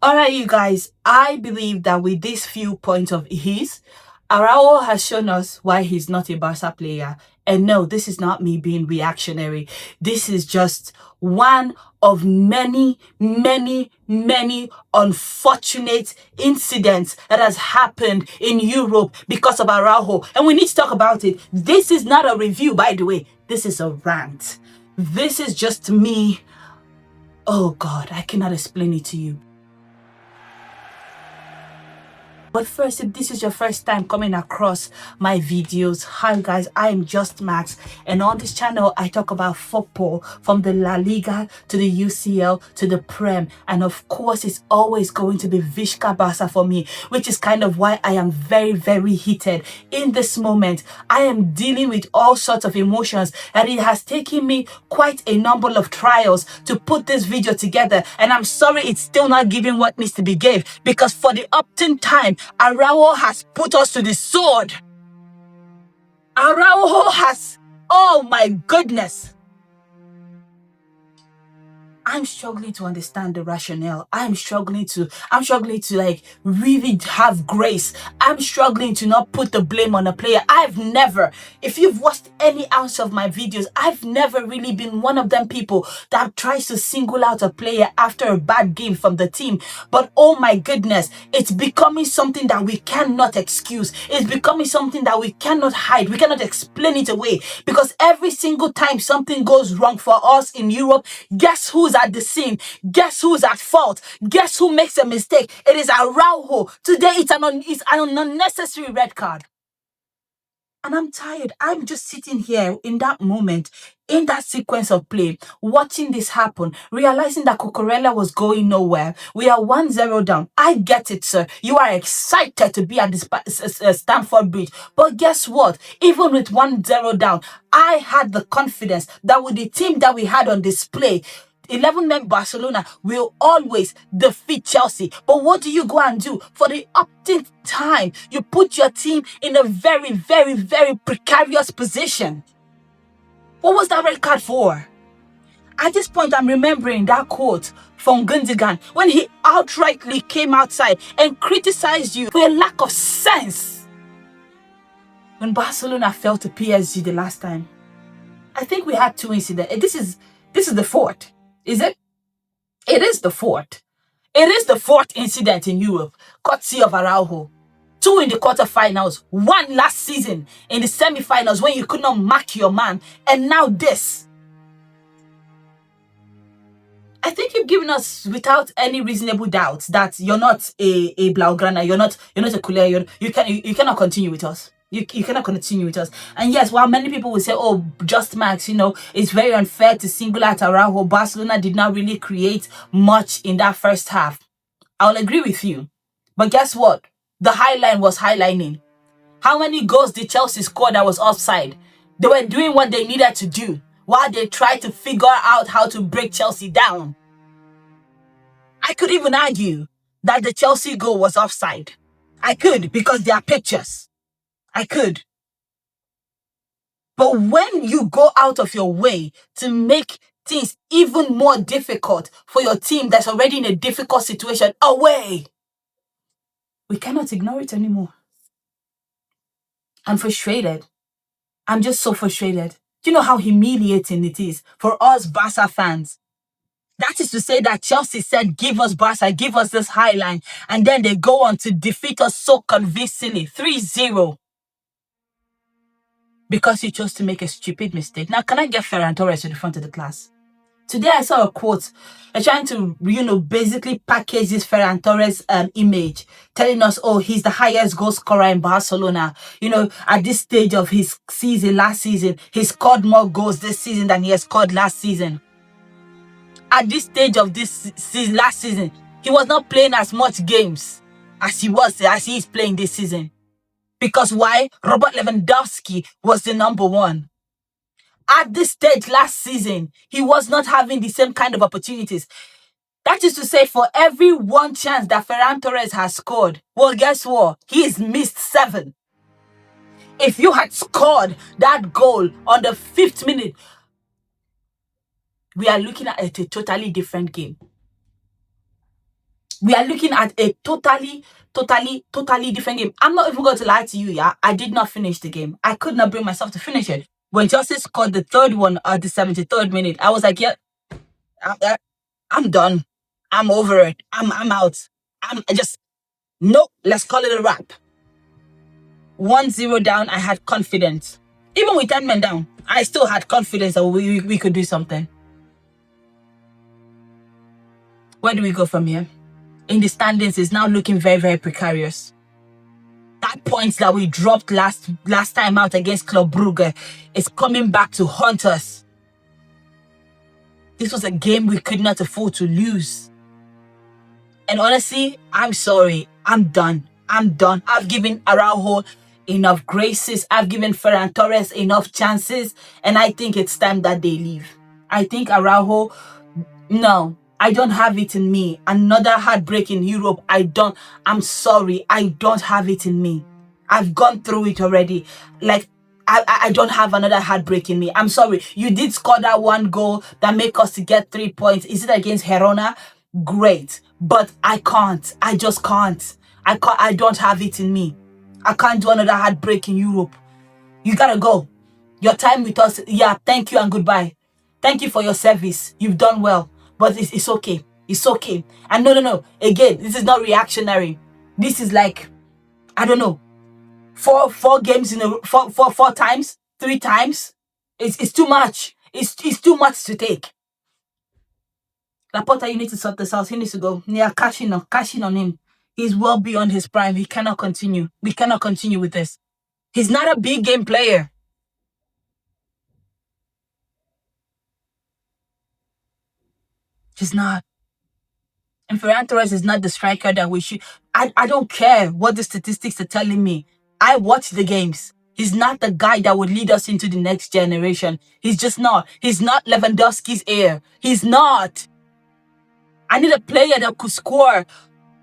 All right, you guys, I believe that with these few points of his, Araujo has shown us why he's not a Barca player. And no, this is not me being reactionary. This is just one of many unfortunate incidents that has happened in Europe because of Araujo. And we need to talk about it. This is not a review, by the way. This is a rant. This is just me. Oh God, I cannot explain it to you. But first, if this is your first time coming across my videos, hi guys, I am Just Max, and on this channel I talk about football from the La Liga to the UCL to the Prem, and of course it's always going to be Vizca Barça for me, which is kind of why I am very heated in this moment. I am dealing with all sorts of emotions, and it has taken me quite a number of trials to put this video together, and I'm sorry it's still not giving what needs to be gave, because for the upton time Araujo has put us to the sword. Araujo has, oh my goodness. I'm struggling to understand the rationale. I'm struggling to like really have grace. I'm struggling to not put the blame on a player. I've never, if you've watched any ounce of my videos, I've never really been one of them people that tries to single out a player after a bad game from the team. But oh my goodness, it's becoming something that we cannot excuse. It's becoming something that we cannot hide. We cannot explain it away, because every single time something goes wrong for us in Europe, guess who's at the scene? Guess who's at fault? Guess who makes a mistake? It is Araujo. Today it's an unnecessary red card. And I'm tired. I'm just sitting here in that moment, in that sequence of play, watching this happen, realizing that Cucurella was going nowhere. We are 1-0 down. I get it, sir. You are excited to be at this Stamford Bridge. But guess what? Even with 1-0 down, I had the confidence that with the team that we had on display, 11-men Barcelona will always defeat Chelsea. But what do you go and do? For the upteenth time, you put your team in a very precarious position. What was that red card for? At this point, I'm remembering that quote from Gundogan when he outrightly came outside and criticized you for a lack of sense. When Barcelona fell to PSG the last time, I think we had two incidents. This is the fourth. Is it? It is the fourth. It is the fourth incident in Europe, courtesy of Araujo. 2 in the quarterfinals, 1 last season in the semi-finals when you could not mark your man, and now this. I think you've given us without any reasonable doubt that you're not a Blaugrana, you're not a Kulé, you cannot continue with us. You cannot continue with us. And yes, while many people will say, oh, Just Max, it's very unfair to single out Araujo, Barcelona did not really create much in that first half. I'll agree with you. But guess what? The high line was highlining. How many goals did Chelsea score that was offside? They were doing what they needed to do while they tried to figure out how to break Chelsea down. I could even argue that the Chelsea goal was offside. I could, because there are pictures. I could. But when you go out of your way to make things even more difficult for your team that's already in a difficult situation away, we cannot ignore it anymore. I'm frustrated. I'm just so frustrated. Do you know how humiliating it is for us Barca fans? That is to say that Chelsea said, give us Barca, give us this high line, and then they go on to defeat us so convincingly, 3-0. Because you chose to make a stupid mistake. Now, can I get Ferran Torres to the front of the class? Today I saw a quote trying to, basically package this Ferran Torres image, telling us, oh, he's the highest goal scorer in Barcelona. At this stage of his season, last season, he scored more goals this season than he has scored last season. At this stage of this season, last season, he was not playing as much games as he is playing this season. Because why? Robert Lewandowski was the number one. At this stage last season, he was not having the same kind of opportunities. That is to say, for every one chance that Ferran Torres has scored, well, guess what? He's missed 7. If you had scored that goal on the 5th minute, we are looking at a totally different game. We are looking at a totally different game. I'm not even going to lie to you, yeah. I did not finish the game. I could not bring myself to finish it. When Chelsea scored the third one at the 73rd minute, I was like, yeah, I'm done. I'm over it. I'm out. I just, nope, let's call it a wrap. 1-0 down, I had confidence. Even with 10 men down, I still had confidence that we could do something. Where do we go from here? In the standings, is now looking very precarious. That point that we dropped last time out against Club Brugge is coming back to haunt us. This was a game we could not afford to lose. And honestly, I'm sorry. I'm done. I've given Araujo enough graces. I've given Ferran Torres enough chances. And I think it's time that they leave. I think Araujo, no, I don't have it in me. Another heartbreak in Europe. I'm sorry. I don't have it in me. I've gone through it already. Like, I don't have another heartbreak in me. I'm sorry. You did score that one goal that made us to get 3 points. Is it against Girona? Great. But I can't. I just can't. I don't have it in me. I can't do another heartbreak in Europe. You gotta go. Your time with us, yeah, thank you and goodbye. Thank you for your service. You've done well. But it's okay. It's okay. And no. Again, this is not reactionary. This is like, I don't know, four games in a four times, 3 times. It's too much. It's too much to take. Laporta, you need to sort this out. He needs to go. Yeah, cash in on him. He's well beyond his prime. He cannot continue. We cannot continue with this. He's not a big game player. He's not. And Ferran Torres is not the striker that we should. I don't care what the statistics are telling me. I watch the games. He's not the guy that would lead us into the next generation. He's just not. He's not Lewandowski's heir. He's not. I need a player that could score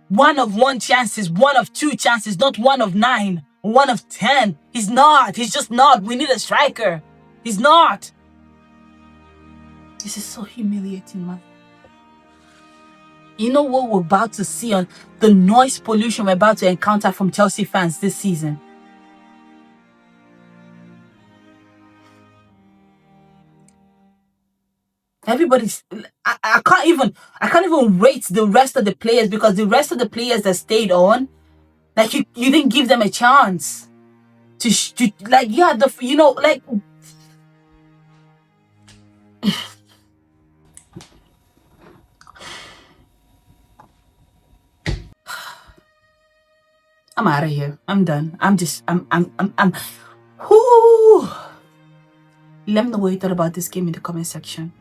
1 of 1 chances, 1 of 2 chances, not 1 of 9, 1 of 10. He's not. He's just not. We need a striker. He's not. This is so humiliating, man. You know what we're about to see on the noise pollution we're about to encounter from Chelsea fans this season? Everybody's, I can't even rate the rest of the players, because the rest of the players that stayed on, like, you didn't give them a chance to like, yeah, like, I'm out of here. I'm done. Whoo. Let me know what you thought about this game in the comment section.